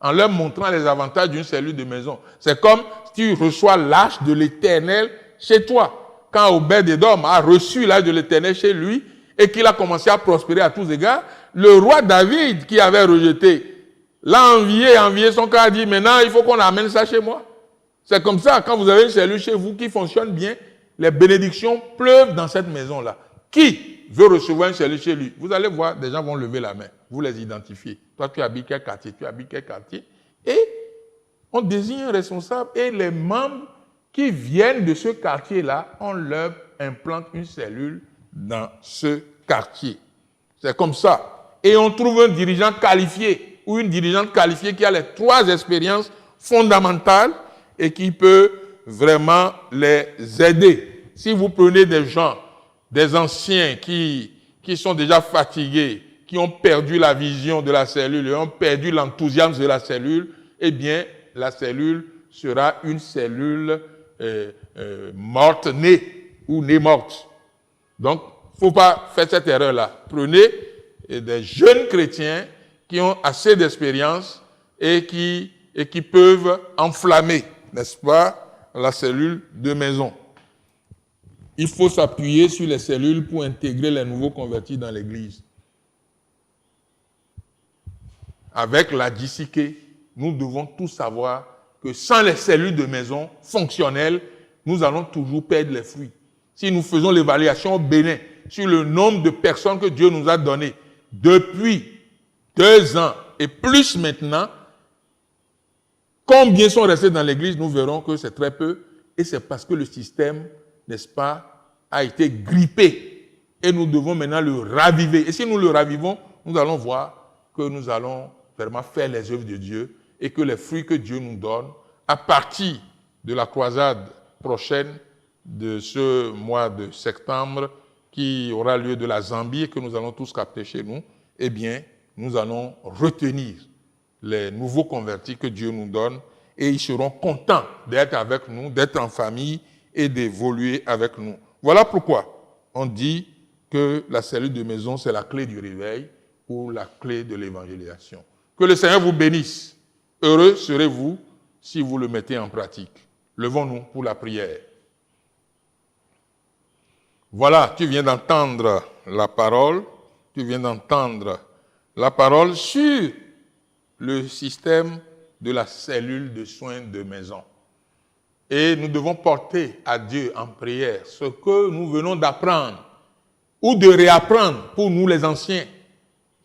En leur montrant les avantages d'une cellule de maison. C'est comme si tu reçois l'Arche de l'Éternel chez toi. Quand Obed-Édom a reçu l'Arche de l'Éternel chez lui et qu'il a commencé à prospérer à tous égards, le roi David qui avait rejeté l'a envié son cœur, a dit maintenant il faut qu'on amène ça chez moi. C'est comme ça, quand vous avez une cellule chez vous qui fonctionne bien, les bénédictions pleuvent dans cette maison-là. Qui veut recevoir une cellule chez lui? Vous allez voir, des gens vont lever la main. Vous les identifiez. Toi, tu habites quel quartier? Tu habites quel quartier? Et on désigne un responsable et les membres qui viennent de ce quartier-là, on leur implante une cellule dans ce quartier. C'est comme ça. Et on trouve un dirigeant qualifié ou une dirigeante qualifiée qui a les 3 expériences fondamentales et qui peut vraiment les aider. Si vous prenez des gens, des anciens qui sont déjà fatigués, qui ont perdu la vision de la cellule et ont perdu l'enthousiasme de la cellule, eh bien, la cellule sera une cellule morte-née ou née-morte. Donc, il ne faut pas faire cette erreur-là. Prenez des jeunes chrétiens qui ont assez d'expérience et qui peuvent enflammer, n'est-ce pas, la cellule de maison. Il faut s'appuyer sur les cellules pour intégrer les nouveaux convertis dans l'Église. Avec la JCK, nous devons tous savoir que sans les cellules de maison fonctionnelles, nous allons toujours perdre les fruits. Si nous faisons l'évaluation au Bénin sur le nombre de personnes que Dieu nous a données depuis 2 ans et plus maintenant, combien sont restés dans l'Église, nous verrons que c'est très peu. Et c'est parce que le système, n'est-ce pas, a été grippé. Et nous devons maintenant le raviver. Et si nous le ravivons, nous allons voir que nous allons vraiment faire les œuvres de Dieu et que les fruits que Dieu nous donne, à partir de la croisade prochaine de ce mois de septembre, qui aura lieu de la Zambie et que nous allons tous capter chez nous, eh bien, nous allons retenir les nouveaux convertis que Dieu nous donne et ils seront contents d'être avec nous, d'être en famille et d'évoluer avec nous. Voilà pourquoi on dit que la cellule de maison, c'est la clé du réveil ou la clé de l'évangélisation. Que le Seigneur vous bénisse. Heureux serez-vous si vous le mettez en pratique. Levons-nous pour la prière. Voilà, tu viens d'entendre la parole. Tu viens d'entendre la parole sur le système de la cellule de soins de maison. Et nous devons porter à Dieu en prière ce que nous venons d'apprendre ou de réapprendre pour nous les anciens.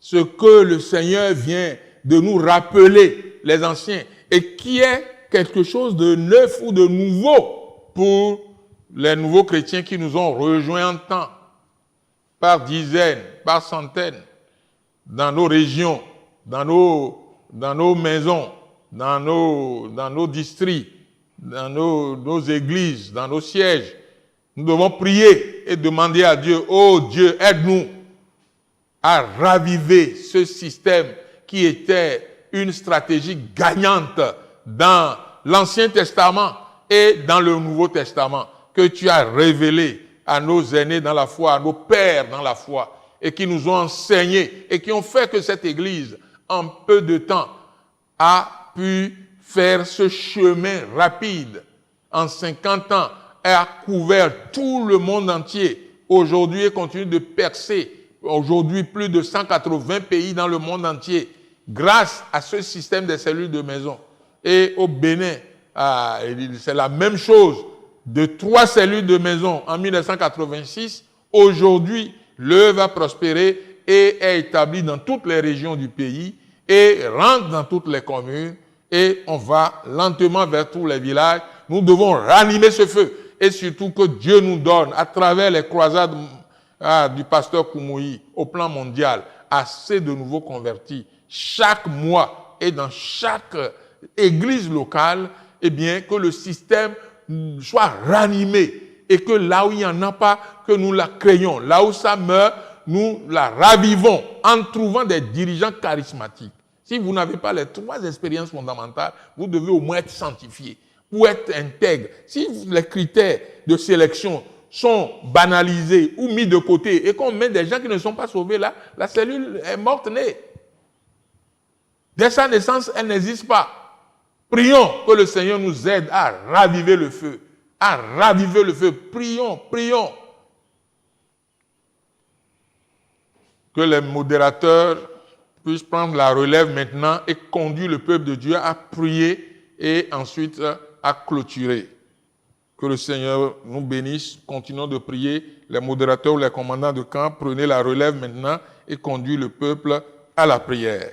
Ce que le Seigneur vient de nous rappeler, les anciens, et qui est quelque chose de neuf ou de nouveau pour les nouveaux chrétiens qui nous ont rejoints en temps, par dizaines, par centaines, dans nos régions, dans nos maisons, dans nos districts, dans nos églises, dans nos sièges. Nous devons prier et demander à Dieu, oh Dieu, aide-nous à raviver ce système qui était une stratégie gagnante dans l'Ancien Testament et dans le Nouveau Testament, que tu as révélé à nos aînés dans la foi, à nos pères dans la foi, et qui nous ont enseigné et qui ont fait que cette Église, en peu de temps, a pu faire ce chemin rapide. En 50 ans, elle a couvert tout le monde entier. Aujourd'hui, elle continue de percer. Aujourd'hui, plus de 180 pays dans le monde entier, grâce à ce système des cellules de maison. Et au Bénin, c'est la même chose. de 3 cellules de maison en 1986, aujourd'hui, l'œuvre a prospéré et est établie dans toutes les régions du pays et rentre dans toutes les communes et on va lentement vers tous les villages. Nous devons ranimer ce feu et surtout que Dieu nous donne, à travers les croisades du pasteur Koumoui au plan mondial, assez de nouveaux convertis chaque mois et dans chaque église locale, eh bien, que le système soit ranimé et que là où il n'y en a pas, que nous la créons. Là où ça meurt, nous la ravivons en trouvant des dirigeants charismatiques. Si vous n'avez pas les 3 expériences fondamentales, vous devez au moins être sanctifié ou être intègre. Si les critères de sélection sont banalisés ou mis de côté et qu'on met des gens qui ne sont pas sauvés là, la cellule est morte-née. Dès sa naissance, elle n'existe pas. Prions que le Seigneur nous aide à raviver le feu. À raviver le feu. Prions, prions. Que les modérateurs puissent prendre la relève maintenant et conduire le peuple de Dieu à prier et ensuite à clôturer. Que le Seigneur nous bénisse. Continuons de prier. Les modérateurs ou les commandants de camp, prenez la relève maintenant et conduisez le peuple à la prière.